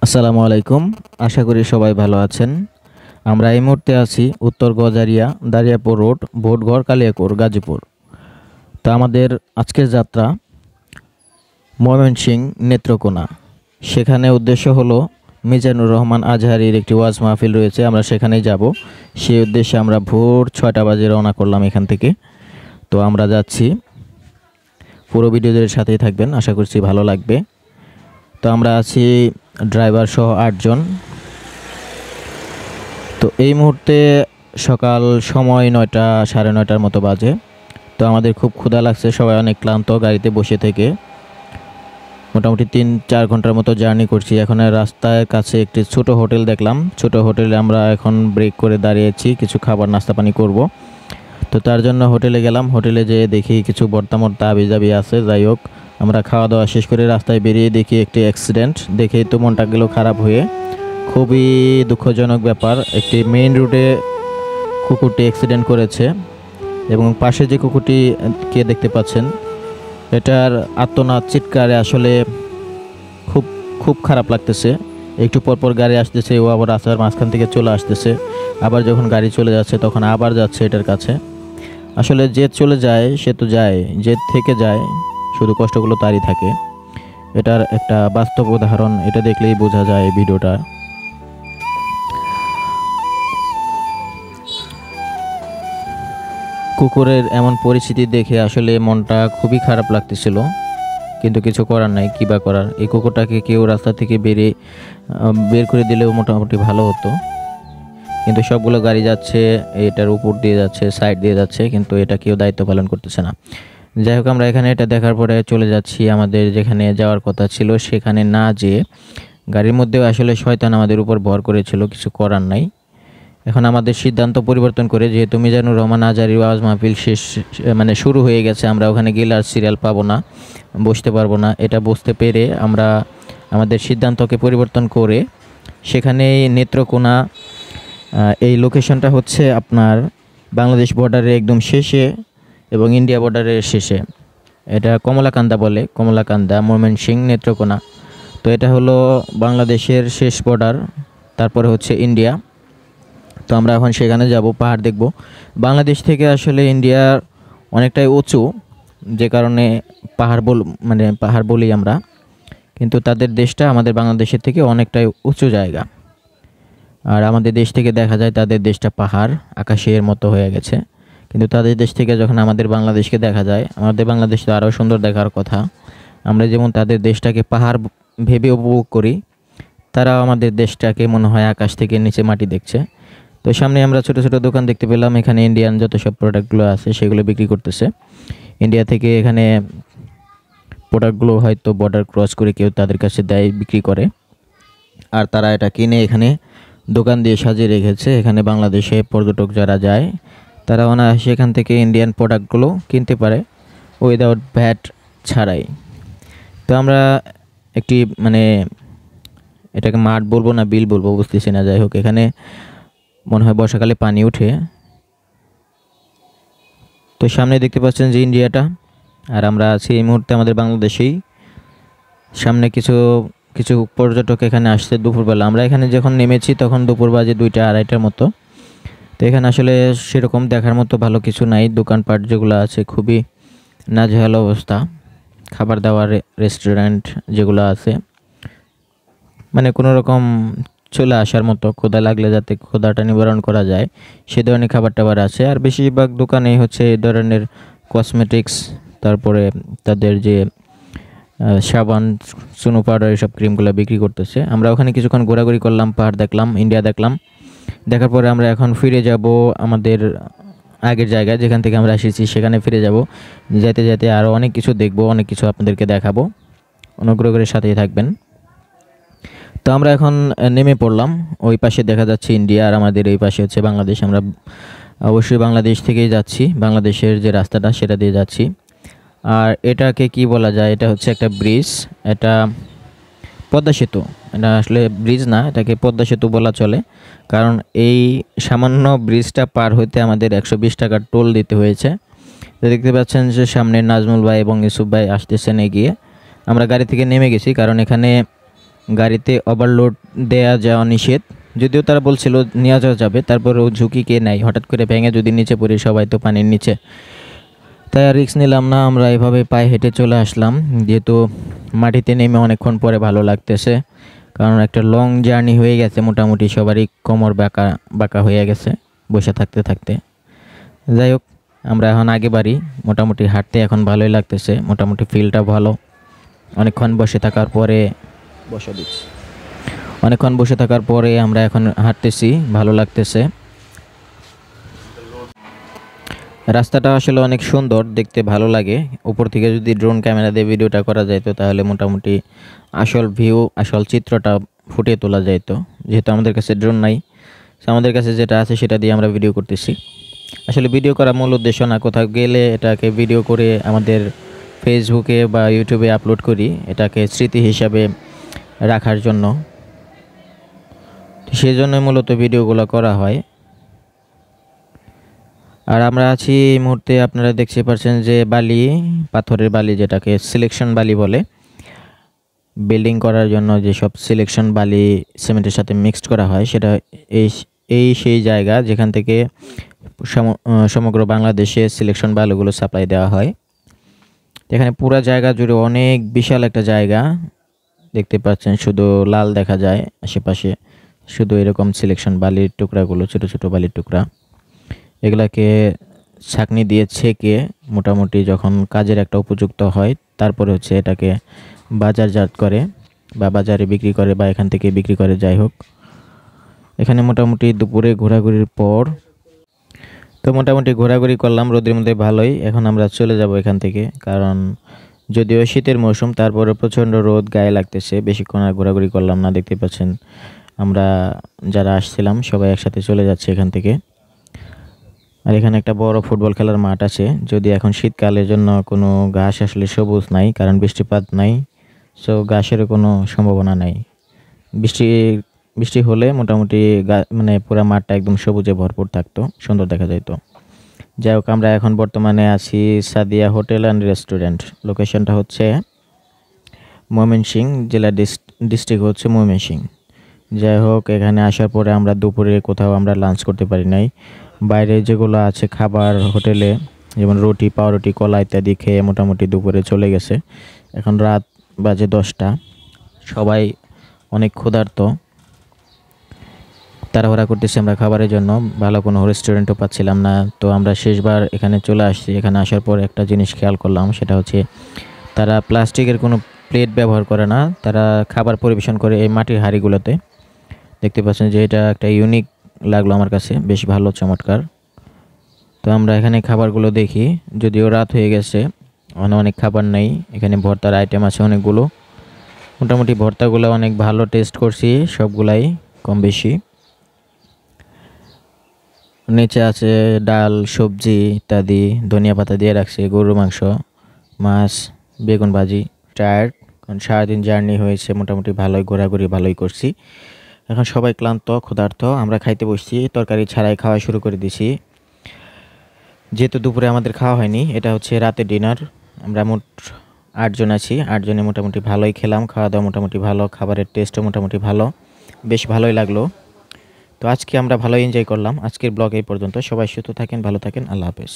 আসসালামু আলাইকুম। আশা করি সবাই ভালো আছেন। আমরা এই মুহূর্তে আছি উত্তর গজারিয়া দারিয়াপুর রোড, ভোটঘর, কালিয়াকৈর, গাজীপুর। তো আমাদের আজকের যাত্রা ময়মনসিংহ নেত্রকোনা। সেখানে উদ্দেশ্য হলো মিজানুর রহমান আজহারির একটি ওয়াজ মাহফিল রয়েছে, আমরা সেখানেই যাব। সেই উদ্দেশ্যে আমরা ভোর 6টা বাজে রওনা করলাম এখান থেকে। তো আমরা যাচ্ছি, পুরো ভিডিওদের সাথেই থাকবেন, আশা করছি ভালো লাগবে। তো আমরা আছি ড্রাইভার সহ 8 জন। তো এই মুহূর্তে সকাল সময় 9টা, সাড়ে 9টার মতো বাজে। তো আমাদের খুব ক্ষুধা লাগছে, সবাই অনেক ক্লান্ত গাড়িতে বসে থেকে। মোটামুটি 3-4 ঘন্টার মতো জার্নি করছি। এখন রাস্তার কাছে একটি ছোট হোটেল দেখলাম, ছোট হোটেলে আমরা এখন ব্রেক করে দাঁড়িয়েছি, কিছু খাবার নাস্তা পানি করব। তো তার জন্য হোটেলে গেলাম। হোটেলে যেয়ে দেখি কিছু বর্তা আবিজাবি আছে। যাই হোক, আমরা খাওয়া দাওয়া শেষ করে রাস্তায় বেরিয়ে দেখি একটি অ্যাক্সিডেন্ট। দেখেই তো মনটা গেল খারাপ হয়ে। খুবই দুঃখজনক ব্যাপার, একটি মেইন রোডে কুকুরটি অ্যাক্সিডেন্ট করেছে এবং পাশে যে কুকুরটিকে দেখতে পাচ্ছেন, এটার আর্তনাদ চিৎকারে আসলে খুব খুব খারাপ লাগতেছে। একটু পরপর গাড়ি আসতেছে, ও আবার রাস্তার মাঝখান থেকে চলে আসতেছে, আবার যখন গাড়ি চলে যাচ্ছে তখন আবার যাচ্ছে এটার কাছে। আসলে যে চলে যায় সে তো যায়, যে থেকে যায় শুধু কষ্টগুলো তারই থাকে। এটার একটা বাস্তব উদাহরণ, এটা দেখলেই বোঝা যায় এই ভিডিওটা। কুকুরের এমন পরিস্থিতি দেখে আসলে মনটা খুবই খারাপ লাগতেছিল, কিন্তু কিছু করার নাই, কী বা করার। এই কুকুরটাকে কেউ রাস্তা থেকে বের করে দিলেও মোটামুটি ভালো হতো, কিন্তু সবগুলো গাড়ি যাচ্ছে এটার উপর দিয়ে যাচ্ছে, সাইড দিয়ে যাচ্ছে, কিন্তু এটা কেউ দায়িত্ব পালন করতেছে না। যাই হোক, আমরা এখানে এটা দেখার পরে চলে যাচ্ছি আমাদের যেখানে যাওয়ার কথা ছিল সেখানে না যেয়ে। গাড়ির মধ্যেও আসলে শয়তান আমাদের উপর ভর করেছিল, কিছু করার নাই। এখন আমাদের সিদ্ধান্ত পরিবর্তন করে, যেহেতু মিজানুর রহমান আজহারির ওয়াজ মাহফিল শুরু হয়ে গেছে, আমরা ওখানে গেলে আর সিরিয়াল পাবো না, বসতে পারবো না। এটা বুঝতে পেরে আমরা আমাদের সিদ্ধান্তকে পরিবর্তন করে সেখানেই নেত্রকোনা, এই লোকেশনটা হচ্ছে আপনার বাংলাদেশ বর্ডারের একদম শেষে এবং ইন্ডিয়া বর্ডারের শেষে। এটা কমলাকান্দা বলে, কমলাকান্দা, ময়মনসিংহ, নেত্রকোনা। তো এটা হলো বাংলাদেশের শেষ বর্ডার, তারপরে হচ্ছে ইন্ডিয়া। তো আমরা এখন সেখানে যাব, পাহাড় দেখব। বাংলাদেশ থেকে আসলে ইন্ডিয়ার অনেকটাই উঁচু, যে কারণে পাহাড় বলি আমরা, কিন্তু তাদের দেশটা আমাদের বাংলাদেশের থেকে অনেকটাই উঁচু জায়গা। আর আমাদের দেশ থেকে দেখা যায় তাদের দেশটা পাহাড় আকাশের মতো হয়ে গেছে, কিন্তু তাদের দেশ থেকে যখন আমাদের বাংলাদেশকে দেখা যায়, আমাদের বাংলাদেশ তো আরও সুন্দর দেখার কথা। আমরা যেমন তাদের দেশটাকে পাহাড় ভেবে উপভোগ করি, তারাও আমাদের দেশটাকে মনে হয় আকাশ থেকে নিচে মাটি দেখছে। তো সামনে আমরা ছোট ছোট দোকান দেখতে পেলাম, এখানে ইন্ডিয়ান যত সব প্রোডাক্টগুলো আছে সেগুলো বিক্রি করতেছে। ইন্ডিয়া থেকে এখানে প্রোডাক্টগুলো হয়তো বর্ডার ক্রস করে কেউ তাদের কাছে দেয়, বিক্রি করে, আর তারা এটা কিনে এখানে দোকান দিয়ে সাজিয়ে রেখেছে। এখানে বাংলাদেশে পর্যটক যারা যায় তারা অনায়াসে এখান থেকে ইন্ডিয়ান প্রোডাক্টগুলো কিনতে পারে উইদাউট ভ্যাট ছাড়াই। তো আমরা একটি এটাকে মাঠ বলবো না বিল বলবো বুঝতেছি না, যাই হোক, এখানে মনে হয় বর্ষাকালে পানি উঠে। তো সামনে দেখতে পাচ্ছেন যে ইন্ডিয়াটা, আর আমরা আছি এই মুহূর্তে আমাদের বাংলাদেশেই। সামনে কিছু কিছু পর্যটক এখানে আসছে দুপুরবেলা। আমরা এখানে যখন নেমেছি তখন দুপুর বাজে 2টা-2:30টার মতো। তো এখানে আসলে সেরকম দেখার মতো ভালো কিছু নাই, দোকানপাট যেগুলো আছে খুবই নাজেহাল অবস্থা। খাবার দাবার রেস্টুরেন্ট যেগুলো আছে, কোনো রকম চলে আসার মতো, ক্ষুধা লাগলে যাতে ক্ষুধাটা নিবারণ করা যায় সে ধরনের খাবার টাবার আছে। আর বেশিরভাগ দোকানেই হচ্ছে এই ধরনের কসমেটিক্স, তারপরে তাদের যে সাবান, চুনো পাউডার, এইসব ক্রিমগুলো বিক্রি করতেছে। আমরা ওখানে কিছুক্ষণ ঘোরাঘুরি করলাম, পাহাড় দেখলাম, ইন্ডিয়া দেখলাম। দেখার পরে আমরা এখন ফিরে যাব আমাদের আগের জায়গায় যেখান থেকে আমরা এসেছি, সেখানে ফিরে যাব। যেতে যেতে আরও অনেক কিছু দেখব, অনেক কিছু আপনাদেরকে দেখাবো, অনুগ্রহ করে সাথেই থাকবেন। তো আমরা এখন নেমে পড়লাম। ওই পাশে দেখা যাচ্ছে ইন্ডিয়া, আর আমাদের এই পাশে হচ্ছে বাংলাদেশ। আমরা অবশ্যই বাংলাদেশ থেকেই যাচ্ছি, বাংলাদেশের যে রাস্তাটা সেটা দিয়ে যাচ্ছি। আর এটাকে কি বলা যায়, এটা হচ্ছে একটা ব্রিজ, এটা পদ্মা সেতু। এটা আসলে ব্রিজ না, এটাকে পদ্মা সেতু বলা চলে, কারণ এই সামান্য ব্রিজটা পার হইতে আমাদের 120 টাকার টোল দিতে হয়েছে। তো দেখতে পাচ্ছেন যে সামনে নাজমুল ভাই এবং ইউসুফ ভাই আসতেছেন এগিয়ে। আমরা গাড়ি থেকে নেমে গেছি, কারণ এখানে গাড়িতে ওভারলোড দেয়া যাওয়া নিষেধ, যদিও তারা বলছিল নিয়ে যাওয়া যাবে, তারপরেও ঝুঁকি কে নেয়, হঠাৎ করে ভেঙে যদি নিচে পড়ি সবাই তো পানির নিচে। তাই আর রিস্ক নিলাম না, আমরা এভাবে পায়ে হেঁটে চলে আসলাম। যেহেতু মাটিতে নেমে অনেকক্ষণ পরে ভালো লাগতেছে, কারণ একটা লং জার্নি হয়ে গেছে, মোটামুটি সবারই কোমর বাঁকা বাঁকা হয়ে গেছে বসে থাকতে থাকতে। যাই হোক, আমরা এখন আগে বাড়ি। মোটামুটি হাঁটতে এখন ভালোই লাগতেছে, মোটামুটি ফিলটা ভালো। অনেকক্ষণ বসে থাকার পরে আমরা এখন হাঁটতেছি, ভালো লাগতেছে। রাস্তাটা আসলে অনেক সুন্দর, দেখতে ভালো লাগে। উপর থেকে যদি ড্রোন ক্যামেরা দিয়ে ভিডিওটা করা যাইতো তাহলে মোটামুটি আসল ভিউ, আসল চিত্রটা ফুটিয়ে তোলা যাইতো। যেহেতু আমাদের কাছে ড্রোন নাই, আমাদের কাছে যেটা আছে সেটা দিয়ে আমরা ভিডিও করতেছি। আসলে ভিডিও করার মূল উদ্দেশ্য না, কোথাও গেলে এটাকে ভিডিও করে আমাদের ফেসবুকে বা ইউটিউবে আপলোড করি, এটাকে স্মৃতি হিসাবে রাখার জন্য। সেই জন্যই মূলত ভিডিওগুলো করা হয়। আর আমরা আছি এই মুহূর্তে, আপনারা দেখতে পাচ্ছেন যে বালি, পাথরের বালি, যেটাকে সিলেকশন বালি বলে। বিল্ডিং করার জন্য যেসব সিলেকশন বালি সিমেন্টের সাথে মিক্সড করা হয়, সেটা সেই জায়গা যেখান থেকে সমগ্র বাংলাদেশে সিলেকশন বালুগুলো সাপ্লাই দেওয়া হয়। এখানে পুরো জায়গা জুড়ে অনেক বিশাল একটা জায়গা দেখতে পাচ্ছেন, শুধু লাল দেখা যায় আশেপাশে, শুধু এরকম সিলেকশন বালির টুকরাগুলো, ছোট ছোট বালির টুকরা। এগুলাকে ছাঁকনি দিয়ে ছেঁকে মোটামুটি যখন কাজের একটা উপযুক্ত হয়, তারপরে হচ্ছে এটাকে বাজারজাত করে বা বাজারে বিক্রি করে বা এখান থেকে বিক্রি করে। যাই হোক, এখানে মোটামুটি দুপুরে ঘোরাঘুরির পর তো মোটামুটি ঘোরাঘুরি করলাম রোদের মধ্যে ভালোই। এখন আমরা চলে যাব এখান থেকে, কারণ যদিও শীতের মৌসুম, তারপরে প্রচণ্ড রোদ গায়ে লাগতেছে। বেশিক্ষণ আর ঘোরাঘুরি করলাম না, দেখতে পাচ্ছেন আমরা যারা আসছিলাম সবাই একসাথে চলে যাচ্ছে এখান থেকে। আর এখানে একটা বড় ফুটবল খেলার মাঠ আছে, যদি এখন শীতকালের জন্য কোনো ঘাস আসলে সবুজ নাই, কারণ বৃষ্টিপাত নাই, সো ঘাসের কোনো সম্ভাবনা নাই। বৃষ্টি হলে মোটামুটি মানে পুরো মাঠটা একদম সবুজে ভরপুর থাকতো, সুন্দর দেখা যেত। যাই হোক, আমরা এখন বর্তমানে আছি সাদিয়া হোটেল অ্যান্ড রেস্টুরেন্ট। লোকেশনটা হচ্ছে ময়মনসিংহ জেলা, ডিস্ট্রিক্ট হচ্ছে ময়মনসিংহ। যাই হোক, এখানে আসার পরে আমরা দুপুরে কোথাও আমরা লাঞ্চ করতে পারি নাই। বাইরে যেগুলো আছে খাবার হোটেলে, যেমন রুটি, পাউরুটি, কলা ইত্যাদি খেয়ে মোটামুটি দুপুরে চলে গেছে। এখন রাত বাজে 10টা, সবাই অনেক ক্ষুধার্ত, তাড়াহুড়া করতেছি আমরা খাবারের জন্য। ভালো কোনো রেস্টুরেন্টও পাচ্ছিলাম না। তো আমরা শেষবার এখানে চলে আসছি। এখানে আসার পর একটা জিনিস খেয়াল করলাম, সেটা হচ্ছে তারা প্লাস্টিকের কোনো প্লেট ব্যবহার করে না, তারা খাবার পরিবেশন করে এই মাটির হাঁড়িগুলোতে। দেখতে পাচ্ছেন যে এটা একটা ইউনিক লাগলো আমার কাছে, বেশ ভালো, চমৎকার। তো আমরা এখানে খাবারগুলো দেখি, যদিও রাত হয়ে গেছে, অনেক খাবার নেই। এখানে ভর্তার আইটেম আছে অনেকগুলো, মোটামুটি ভর্তাগুলো অনেক ভালো টেস্ট করছি, সবগুলাই কম বেশি। নিচে আছে ডাল, সবজি ইত্যাদি, ধনিয়া পাতা দিয়ে রাখছে, গরুর মাংস, মাছ, বেগুন ভাজি। টায়ার্ড, কারণ সারাদিন জার্নি হয়েছে, মোটামুটি ভালোই ঘোরাঘুরি ভালোই করছি। এখন সবাই ক্লান্ত, ক্ষুধার্ত, আমরা খাইতে বসছি। তরকারি ছাড়াই খাওয়া শুরু করে দিছি, যেহেতু দুপুরে আমাদের খাওয়া হয়নি। এটা হচ্ছে রাতের ডিনার। আমরা মোট 8 জন আছি, 8 জনে মোটামুটি ভালোই খেলাম, খাওয়া দাওয়া মোটামুটি ভালো, খাবারের টেস্টও মোটামুটি ভালো, বেশ ভালোই লাগলো। তো আজকে আমরা ভালোই এনজয় করলাম। আজকের ব্লগ এই পর্যন্ত। সবাই সুস্থ থাকেন, ভালো থাকেন, আল্লাহ হাফেজ।